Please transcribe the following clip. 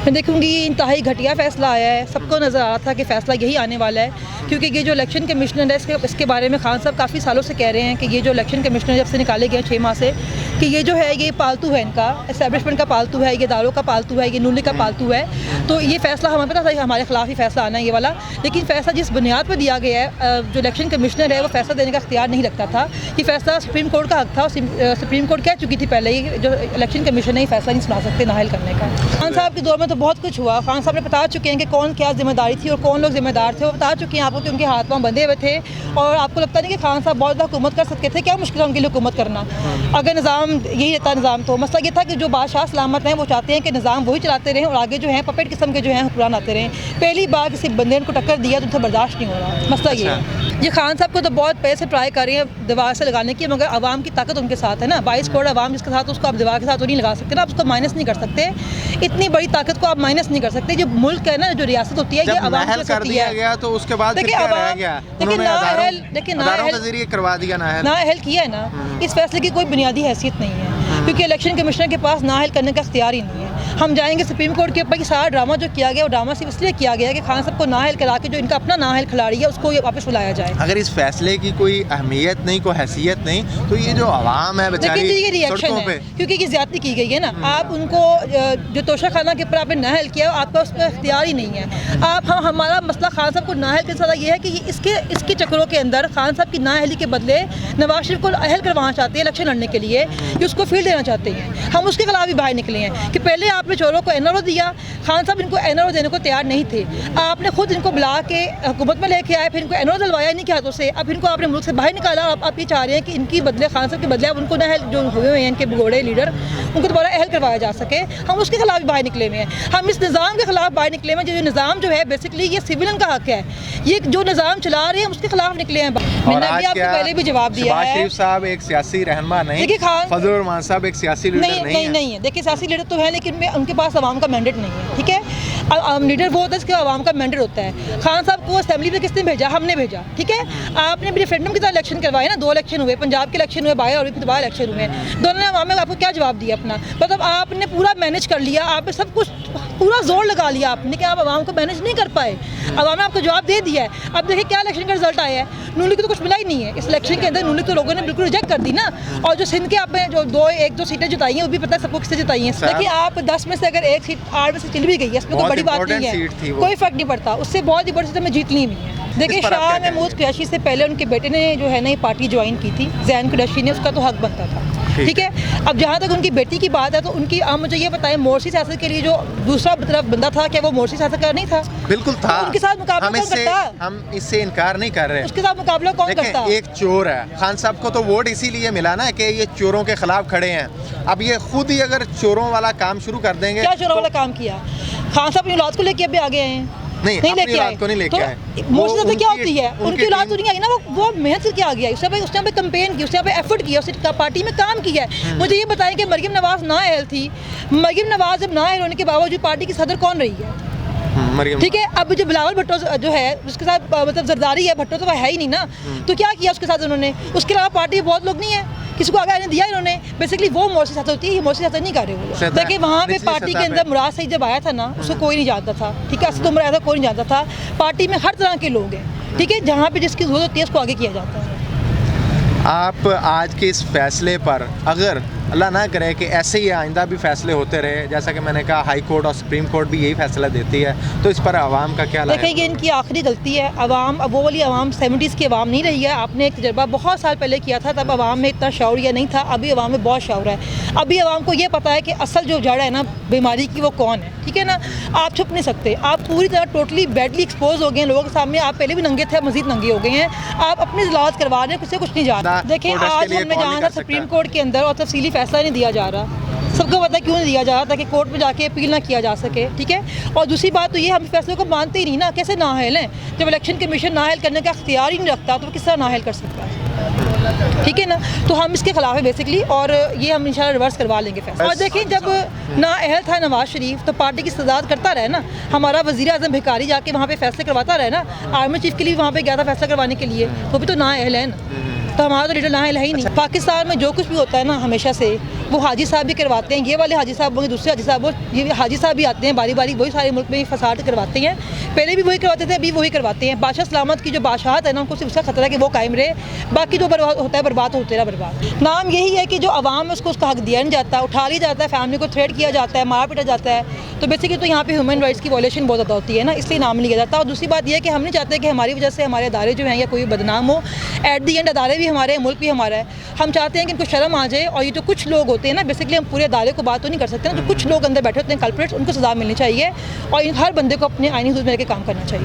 मैं देखूँगी ये इंतहाई घटिया फ़ैसला आया है। सबको नज़र आ रहा था कि फ़ैसला यही आने वाला है, क्योंकि ये जो इलेक्शन कमिश्नर है इसके बारे में खान साहब काफ़ी सालों से कह रहे हैं कि ये जो इलेक्शन कमिश्नर जब से निकाले गए 6 माह से, कि ये जो है ये पालतू है, इनका एस्टेब्लिशमेंट का पालतू है, ये दारों का पालतू है, ये नून लीग का पालतू है। तो ये फ़ैसला हमें पता था हमारे खिलाफ ही फ़ैसला आना है ये वाला, लेकिन फ़ैसला जिस बुनियाद पर दिया गया है, जो इलेक्शन कमिश्नर है वो फ़ैसला देने का इख्तियार नहीं रखता था। ये फ़ैसला सुप्रीम कोर्ट का हक था। सुप्रीम कोर्ट कह चुकी थी पहले ही, जो इलेक्शन कमीशन ये फ़ैसला नहीं सुना सकते नाअहल करने का। खान साहब के दौर में तो बहुत कुछ हुआ। खान साहब ने बता चुके हैं कि कौन क्या जिम्मेदारी थी और कौन लोग जिम्मेदार थे। वो बता चुके हैं आपको कि उनके हाथ पाँव बंधे हुए थे, और आपको लगता नहीं कि खान साहब बहुत ज़्यादा हुकूमत कर सकते थे। क्या मुश्किल है उनके लिए हुकूमत करना? अगर निज़ाम यही रहता निज़ाम, तो मसला ये था कि जो बादशाह सलामत हैं वो चाहते हैं कि निज़ाम वही चलाते रहें और आगे जो है पपेट किस्म के जो हैं हुक्मरान आते रहें। पहली बार किसी बंदे ने टक्कर दिया तो उनसे बर्दाश्त नहीं हो रहा। मसला ये है। ये खान साहब को तो बहुत पैसे ट्राई कर रहे हैं दीवार से लगाने की, मगर आवाम की ताकत उनके साथ है ना। 22 करोड़ आवाम जिसके साथ, उसको आप दीवार के साथ तो नहीं लगा सकते ना, आप उसको माइनस नहीं कर सकते। इतनी बड़ी ताकत को आप माइनस नहीं कर सकते। जो मुल्क है ना, जो रियासत होती है, ये आवाम की होती है। तो उसके बाद फिर क्या रह गया? लेकिन नाअहल किया है ना, इस फैसले की कोई बुनियादी हैसियत नहीं है, क्योंकि इलेक्शन कमिश्नर के पास नाअहल करने का इख्तियार ही नहीं है। हम जाएंगे सुप्रीम कोर्ट के ऊपर कि सारा ड्रामा जो किया गया वो ड्रामा सिर्फ इसलिए किया गया कि खान साहब को नाअहल करा के जो इनका अपना नाअहल खिलाड़ी है उसको वापस बुलाया जाए। अगर इस फैसले की कोई अहमियत नहीं, कोई हैसियत नहीं, तो ये जो आवाम है बेचारी, ये रिएक्शन है क्योंकि ये ज्यादती की गई है ना। आप उनको जो तोशा खाना के ऊपर आपने नाअहल किया, आपका उस पर इख्तियार ही नहीं है। आप हमारा मसला खान साहब को नाअहल के साथ ये है कि इसके चक्करों के अंदर खान साहब की नाअहली के बदले नवाज शरीफ को अहल करवाना चाहते हैं इलेक्शन लड़ने के लिए, कि उसको फील्ड देना चाहते हैं। हम उसके खिलाफ भी बाहर निकले हैं कि पहले आपने चोरों को एनआरओ दिया, खान साहब इनको एनआरओ देने को तैयार नहीं थे। आपने खुद इनको बुला के हुकूमत में लेके आए, फिर इनको एनआरओ दिलवाया नहीं के हाथों से, अब इनको आपने मुल्क से बाहर निकाला। आप ये चाह रहे हैं कि इनकी बदले खान साहब के बदले अब उनको नाअहल जो हुए हैं इनके भगोड़े लीडर, उनको दोबारा अहल करवाया जा सके। हम उसके खिलाफ भी बाहर निकले हुए हैं। हम इस निज़ाम के खिलाफ बाहर निकले हुए हैं। जो निज़ाम जो है बेसिकली ये सिविलियन का हक है, ये जो निज़ाम चला रहे हैं उसके खिलाफ निकले हैं। मैंने अभी आपको पहले भी जवाब दिया है। शरीफ साहब एक सियासी रहनुमा नहीं, देखिए फजल रहमान साहब एक सियासी लीडर नहीं है। देखिए सियासी लीडर तो है, लेकिन उनके पास आवाम का मैंडेट नहीं है। ठीक है, लीडर वो होता है जिसके आवाम का मैंडेट होता है। खान साहब को असेंबली में किसने भेजा? हमने भेजा। ठीक है, आपने भी रेफरेंडम की तरह इलेक्शन करवाए ना, 2 इलेक्शन हुए, पंजाब के इलेक्शन हुए, बाया और दोबारा इलेक्शन हुए। दोनों ने आवाम में आपको क्या जवाब दिया अपना? मतलब आपने पूरा मैनेज कर लिया, आपने सब कुछ पूरा जोर लगा लिया आपने कि आप आवाम को मैनेज नहीं कर पाए। आवाम ने आपको जवाब दे दिया है। अब देखिए क्या इलेक्शन का रिजल्ट आया है। नून लीग को तो कुछ मिला ही नहीं है इस इलेक्शन के अंदर। नून लीग तो लोगों ने बिल्कुल रिजेक्ट कर दी ना। और जो सिंध के आपने जो 1-2 सीटें जिताई हैं, वो भी पता है सबको किससे जिताई हैं। देखिए आप 10 में से अगर 1 सीट 8 में से चली भी गई है, इसमें कोई बड़ी बात नहीं है, कोई फर्क नहीं पड़ता। उससे बहुत ही बड़ी सीटें में जीत ली हुई है। देखिए शाह महमूद कुरैशी से पहले उनके बेटे ने जो है ना ये पार्टी ज्वाइन की थी, जैन कुरैशी ने, उसका तो हक बनता था। ठीक है, अब जहाँ तक उनकी बेटी की बात है तो उनकी, आप मुझे ये बताएं, मोर्सी सियासत के लिए जो दूसरा तरफ बंदा था, क्या वो मोर्सी सियासत का नहीं था? बिल्कुल था। तो उनके साथ मुकाबला कौन करता? हम इससे इनकार नहीं कर रहे। उसके साथ मुकाबला कौन करता? एक चोर है, खान साहब को तो वोट इसीलिए मिला ना कि ये चोरों के खिलाफ खड़े हैं। अब ये खुद ही अगर चोरों वाला काम शुरू कर देंगे। क्या चोरों वाला काम किया? खान साहब अपनी औलाद को लेके अभी आगे आए हैं? नहीं लेके आए। को नहीं लेके आए। मोर्सी सियासत क्या होती है? उनकी औलाद तो नहीं आई ना, वो मेहनत करके आ गया। उसने पे कैंपेन की, उसने पे एफर्ट किया, उसने पार्टी में काम किया है। मुझे ये बताएं कि मरियम नवाज नाअहल थी। मरियम नवाज जब नाअहल होने के बावजूद पार्टी की सदर कौन रही है? ठीक है, अब जो बिलावल भुट्टो जो है उसके साथ मतलब जरदारी है, भुट्टो तो वह है ही नहीं ना, तो क्या किया उसके साथ उन्होंने? उसके अलावा पार्टी में बहुत लोग नहीं है, किसी को आगे आने दिया इन्होंने। बेसिकली वो मोर्सी सियासत होती है, ये मोर्सी सियासत नहीं कर रहे वो। देखिए वहाँ पे पार्टी के अंदर मुराद सईद जब आया था ना, उसको कोई नहीं जानता था। ठीक है, असद उमर आया था, कोई नहीं जानता था। पार्टी में हर तरह के लोग हैं। ठीक है, जहाँ पे जिसकी जरूरत होती है उसको आगे किया जाता है। आप आज के इस फैसले पर, अगर अल्लाह ना करे कि ऐसे ही आइंदा भी फैसले होते रहे, जैसा कि मैंने कहा हाई कोर्ट और सुप्रीम कोर्ट भी यही फैसला देती है, तो इस पर आवाम का क्या? देखिए ये इनकी आखिरी गलती है। आवाम अब वो वाली आवाम 70s की आवाम नहीं रही है। आपने एक तजर्बा बहुत साल पहले किया था, तब आवाम में इतना शौरिया नहीं था। अभी आवाम में बहुत शौर है। अभी आवाम को ये पता है कि असल जो जड़ है ना बीमारी की वो कौन है। ठीक है ना, आप छुप नहीं सकते। आप पूरी तरह टोटली बैडली एक्सपोज हो गए हैं लोगों के सामने। आप पहले भी नंगे थे, मजीद नंगे हो गए हैं। आप अपनी इजलात करवा रहे हैं, किसी कुछ नहीं जा रहा। देखिए आज हमने जाना था सुप्रीम कोर्ट के अंदर और तफसीली फैसला नहीं दिया जा रहा। सबको पता है क्यों नहीं दिया जा रहा, ताकि कोर्ट में जाके अपील ना किया जा सके। ठीक है, और दूसरी बात तो ये, हम फैसले को मानते ही नहीं ना। कैसे नाअहल हैं? जब इलेक्शन कमीशन नाअहल करने का इख्तियार ही नहीं रखता तो किस तरह नाअहल कर सकता है? ठीक है ना, तो हम इसके खिलाफ है बेसिकली, और ये हम इंशाल्लाह रिवर्स करवा लेंगे फैसला। और देखिए जब नाअहल था नवाज शरीफ तो पार्टी की सदारत करता रहे ना। हमारा वज़ीर आज़म भिखारी जाके वहाँ पे फैसले करवाता रहे ना। आर्मी चीफ के लिए वहाँ पे गया था फैसला करवाने के लिए, वो भी तो नाअहल है ना। तो हमारा तो लीडर नाअहल है ही नहीं। पाकिस्तान में जो कुछ भी होता है ना हमेशा से, वो हाजी साहब भी करवाते हैं, ये वाले हाजी साहब होंगे, दूसरे हाजी साहब हो, ये हाजी साहब भी आते हैं बारी बारी, वही सारे मुल्क में फसाद करवाते हैं। पहले भी वही करवाते थे, अभी वही करवाते हैं। बादशाह सलामत की जो बादशाहत है ना, उनको सिर्फ उसका खतरा है कि वो कायम रहे, बाकी जो बर्बाद होता है बर्बाद होते रहा बर्बाद। नाम यही है कि जो आवाम है उसको उसका हक दिया नहीं जाता, उठा लिया जाता है, फैमिली को थ्रेट किया जाता है, मार पीटा जाता है। तो बेसिकली तो यहाँ पे ह्यूमन राइट्स की वॉयलेशन बहुत ज़्यादा होती है ना, इसलिए नाम नहीं लिया जाता। और दूसरी बात यह है कि हम नहीं चाहते कि हमारी वजह से हमारे अदारे जो हैं या कोई बदनाम हो। एट दी एंड अदारे भी हमारे हैं, मुल्क भी हमारा है। हम चाहते हैं कि इनको शर्म आ जाए, और ये जो कुछ लोग होते हैं ना, बेसिकली हम पूरे अदारे को बात तो नहीं कर सकते ना, जो कुछ लोग अंदर बैठे होते हैं कल्प्रिट्स, उनको सज़ा मिलनी चाहिए, और हर बंदे को अपने आईनी हदूद में रह के काम करना चाहिए।